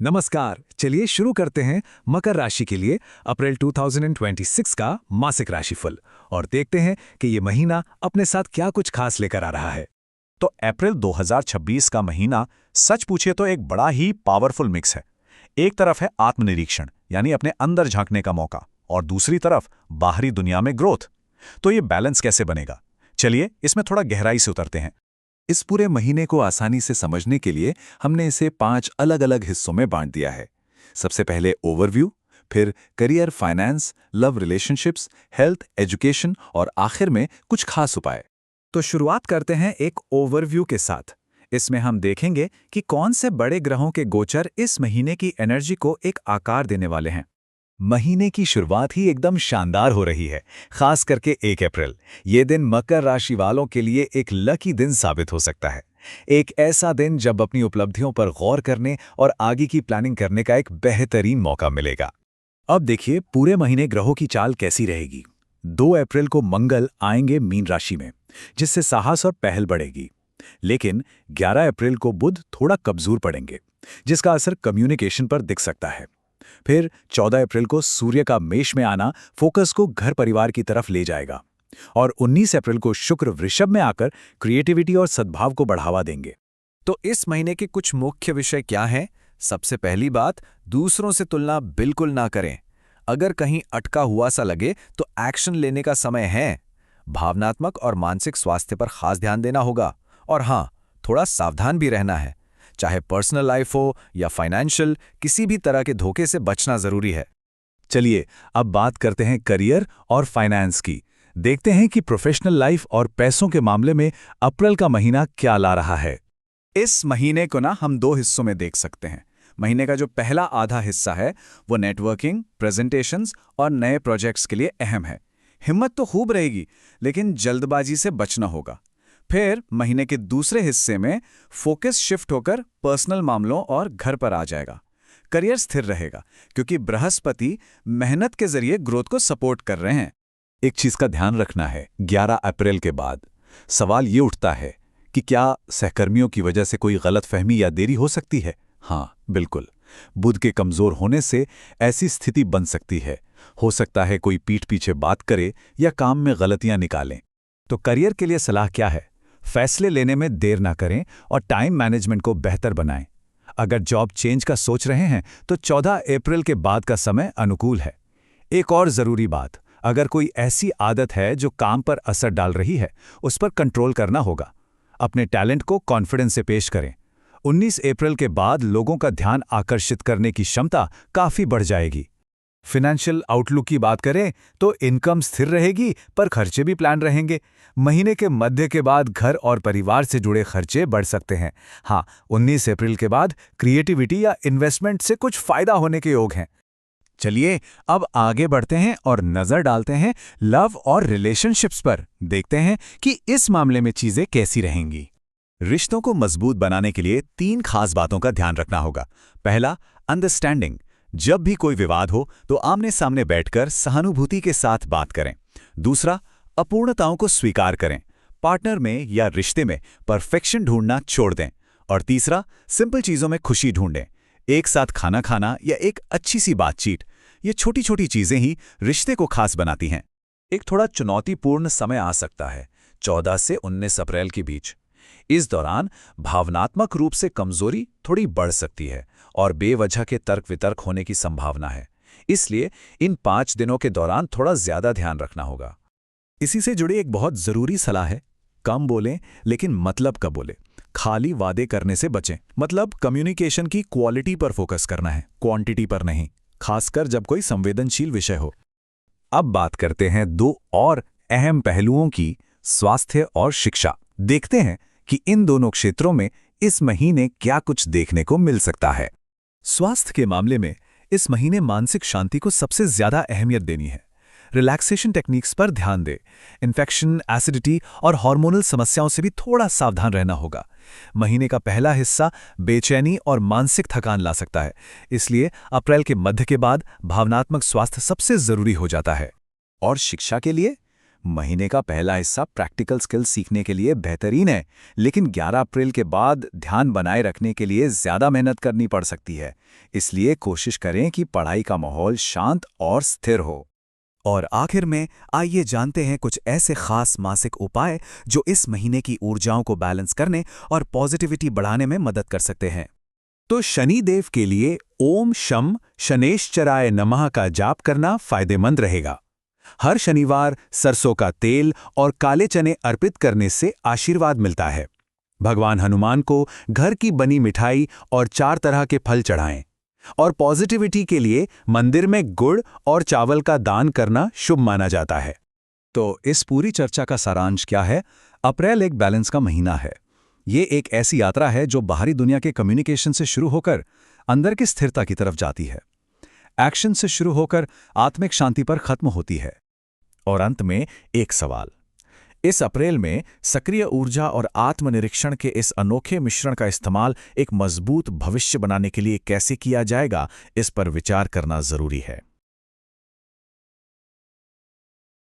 नमस्कार। चलिए शुरू करते हैं मकर राशि के लिए अप्रैल 2026 का मासिक राशिफल और देखते हैं कि ये महीना अपने साथ क्या कुछ खास लेकर आ रहा है। तो अप्रैल 2026 का महीना सच पूछे तो एक बड़ा ही पावरफुल मिक्स है। एक तरफ है आत्मनिरीक्षण यानी अपने अंदर झांकने का मौका, और दूसरी तरफ बाहरी दुनिया में ग्रोथ। तो ये बैलेंस कैसे बनेगा, चलिए इसमें थोड़ा गहराई से उतरते हैं। इस पूरे महीने को आसानी से समझने के लिए हमने इसे 5 अलग-अलग हिस्सों में बांट दिया है। सबसे पहले ओवरव्यू, फिर career, finance, love, relationships, health, education और आखिर में कुछ खास उपाय। तो शुरुआत करते हैं एक ओवरव्यू के साथ। इसमें हम देखेंगे कि कौन से बड़े ग्रहों के गोचर इस महीने की एनर्जी को एक आकार देने वाले हैं। महीने की शुरुआत ही एकदम शानदार हो रही है, खास करके 1 अप्रैल। ये दिन मकर राशि वालों के लिए एक लकी दिन साबित हो सकता है। एक ऐसा दिन जब अपनी उपलब्धियों पर गौर करने और आगे की प्लानिंग करने का एक बेहतरीन मौका मिलेगा। अब देखिए पूरे महीने ग्रहों की चाल कैसी रहेगी। 2 अप्रैल को मंगल आएंगे मीन राशि में, जिससे साहस और पहल बढ़ेगी। लेकिन 11 अप्रैल को बुध थोड़ा कमजोर पड़ेंगे, जिसका असर कम्युनिकेशन पर दिख सकता है। फिर 14 अप्रैल को सूर्य का मेष में आना फोकस को घर परिवार की तरफ ले जाएगा, और 19 अप्रैल को शुक्र वृषभ में आकर क्रिएटिविटी और सद्भाव को बढ़ावा देंगे। तो इस महीने के कुछ मुख्य विषय क्या हैं? सबसे पहली बात, दूसरों से तुलना बिल्कुल ना करें। अगर कहीं अटका हुआ सा लगे तो एक्शन लेने का समय है। भावनात्मक और मानसिक स्वास्थ्य पर खास ध्यान देना होगा, और हाँ, थोड़ा सावधान भी रहना है। चाहे पर्सनल लाइफ हो या फाइनेंशियल, किसी भी तरह के धोखे से बचना जरूरी है। चलिए अब बात करते हैं करियर और फाइनेंस की। देखते हैं कि प्रोफेशनल लाइफ और पैसों के मामले में अप्रैल का महीना क्या ला रहा है। इस महीने को हम 2 हिस्सों में देख सकते हैं। महीने का जो पहला आधा हिस्सा है वो नेटवर्किंग, प्रेजेंटेशंस और नए प्रोजेक्ट्स के लिए अहम है। हिम्मत तो खूब रहेगी, लेकिन जल्दबाजी से बचना होगा। फिर महीने के दूसरे हिस्से में फोकस शिफ्ट होकर पर्सनल मामलों और घर पर आ जाएगा। करियर स्थिर रहेगा, क्योंकि बृहस्पति मेहनत के जरिए ग्रोथ को सपोर्ट कर रहे हैं। एक चीज का ध्यान रखना है, 11 अप्रैल के बाद सवाल ये उठता है कि क्या सहकर्मियों की वजह से कोई गलतफहमी या देरी हो सकती है? हाँ, बिल्कुल। बुध के कमजोर होने से ऐसी स्थिति बन सकती है। हो सकता है कोई पीठ पीछे बात करे या काम में गलतियां निकालें। तो करियर के लिए सलाह क्या है? फैसले लेने में देर ना करें और टाइम मैनेजमेंट को बेहतर बनाएं। अगर जॉब चेंज का सोच रहे हैं तो 14 अप्रैल के बाद का समय अनुकूल है। एक और जरूरी बात, अगर कोई ऐसी आदत है जो काम पर असर डाल रही है, उस पर कंट्रोल करना होगा। अपने टैलेंट को कॉन्फिडेंस से पेश करें। 19 अप्रैल के बाद लोगों का ध्यान आकर्षित करने की क्षमता काफी बढ़ जाएगी। फाइनेंशियल आउटलुक की बात करें तो इनकम स्थिर रहेगी, पर खर्चे भी प्लान रहेंगे। महीने के मध्य के बाद घर और परिवार से जुड़े खर्चे बढ़ सकते हैं। हाँ, 19 अप्रैल के बाद क्रिएटिविटी या इन्वेस्टमेंट से कुछ फायदा होने के योग हैं। चलिए अब आगे बढ़ते हैं और नजर डालते हैं लव और रिलेशनशिप्स पर। देखते हैं कि इस मामले में चीजें कैसी रहेंगी। रिश्तों को मजबूत बनाने के लिए 3 खास बातों का ध्यान रखना होगा। पहला, अंडरस्टैंडिंग। जब भी कोई विवाद हो तो आमने सामने बैठकर सहानुभूति के साथ बात करें। दूसरा, अपूर्णताओं को स्वीकार करें। पार्टनर में या रिश्ते में परफेक्शन ढूंढना छोड़ दें। और तीसरा, सिंपल चीजों में खुशी ढूंढें। एक साथ खाना खाना या एक अच्छी सी बातचीत, ये छोटी छोटी चीजें ही रिश्ते को खास बनाती हैं। एक थोड़ा चुनौतीपूर्ण समय आ सकता है 14 से 19 अप्रैल के बीच। इस दौरान भावनात्मक रूप से कमजोरी थोड़ी बढ़ सकती है और बेवजह के तर्क वितर्क होने की संभावना है। इसलिए इन 5 दिनों के दौरान थोड़ा ज्यादा ध्यान रखना होगा। इसी से जुड़ी एक बहुत जरूरी सलाह है, कम बोलें लेकिन मतलब का बोलें। खाली वादे करने से बचें। मतलब कम्युनिकेशन की क्वालिटी पर फोकस करना है, क्वांटिटी पर नहीं, खासकर जब कोई संवेदनशील विषय हो। अब बात करते हैं 2 और अहम पहलुओं की, स्वास्थ्य और शिक्षा। देखते हैं कि इन दोनों क्षेत्रों में इस महीने क्या कुछ देखने को मिल सकता है। स्वास्थ्य के मामले में इस महीने मानसिक शांति को सबसे ज्यादा अहमियत देनी है। रिलैक्सेशन टेक्निक्स पर ध्यान दें। इन्फेक्शन, एसिडिटी और हार्मोनल समस्याओं से भी थोड़ा सावधान रहना होगा। महीने का पहला हिस्सा बेचैनी और मानसिक थकान ला सकता है, इसलिए अप्रैल के मध्य के बाद भावनात्मक स्वास्थ्य सबसे जरूरी हो जाता है। और शिक्षा के लिए महीने का पहला हिस्सा प्रैक्टिकल स्किल्स सीखने के लिए बेहतरीन है, लेकिन 11 अप्रैल के बाद ध्यान बनाए रखने के लिए ज़्यादा मेहनत करनी पड़ सकती है। इसलिए कोशिश करें कि पढ़ाई का माहौल शांत और स्थिर हो। और आखिर में आइए जानते हैं कुछ ऐसे खास मासिक उपाय जो इस महीने की ऊर्जाओं को बैलेंस करने और पॉजिटिविटी बढ़ाने में मदद कर सकते हैं। तो शनिदेव के लिए ओम शम शनेश्चराय नमः का जाप करना फायदेमंद रहेगा। हर शनिवार सरसों का तेल और काले चने अर्पित करने से आशीर्वाद मिलता है। भगवान हनुमान को घर की बनी मिठाई और 4 तरह के फल चढ़ाएं। और पॉजिटिविटी के लिए मंदिर में गुड़ और चावल का दान करना शुभ माना जाता है। तो इस पूरी चर्चा का सारांश क्या है? अप्रैल एक बैलेंस का महीना है। ये एक ऐसी यात्रा है जो बाहरी दुनिया के कम्युनिकेशन से शुरू होकर अंदर की स्थिरता की तरफ जाती है। एक्शन से शुरू होकर आत्मिक शांति पर खत्म होती है। और अंत में एक सवाल, इस अप्रैल में सक्रिय ऊर्जा और आत्मनिरीक्षण के इस अनोखे मिश्रण का इस्तेमाल एक मजबूत भविष्य बनाने के लिए कैसे किया जाएगा, इस पर विचार करना जरूरी है।